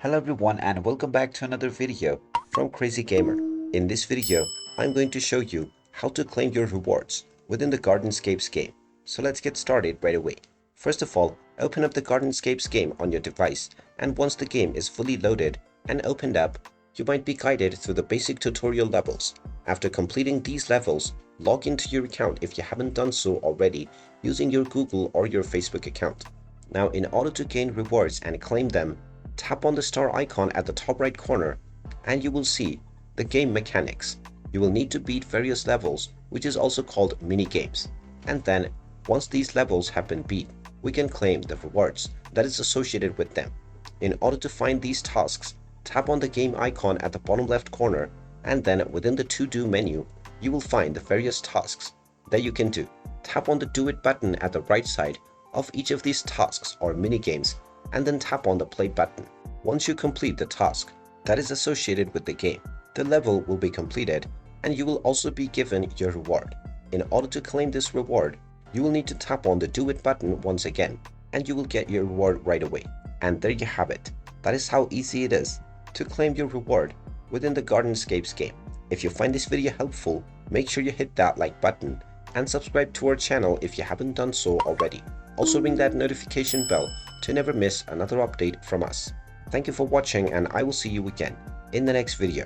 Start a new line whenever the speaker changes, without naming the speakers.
Hello everyone and welcome back to another video from Crazy Gamer. In this video, I'm going to show you how to claim your rewards within the Gardenscapes game. So let's get started right away. First of all, open up the Gardenscapes game on your device, and once the game is fully loaded and opened up, you might be guided through the basic tutorial levels. After completing these levels, log into your account if you haven't done so already using your Google or your Facebook account. Now, in order to gain rewards and claim them, tap on the star icon at the top right corner and you will see the game mechanics. You will need to beat various levels, which is also called mini games. And then, once these levels have been beat, we can claim the rewards that is associated with them. In order to find these tasks, tap on the game icon at the bottom left corner, and then within the to-do menu, you will find the various tasks that you can do. Tap on the do it button at the right side of each of these tasks or mini games, and then tap on the play button. Once you complete the task that is associated with the game, the level will be completed and you will also be given your reward. In order to claim this reward, you will need to tap on the do it button once again and you will get your reward right away. And there you have it. That is how easy it is to claim your reward within the Gardenscapes game. If you find this video helpful, make sure you hit that like button and subscribe to our channel if you haven't done so already. Also ring that notification bell to never miss another update from us. Thank you for watching and I will see you again in the next video.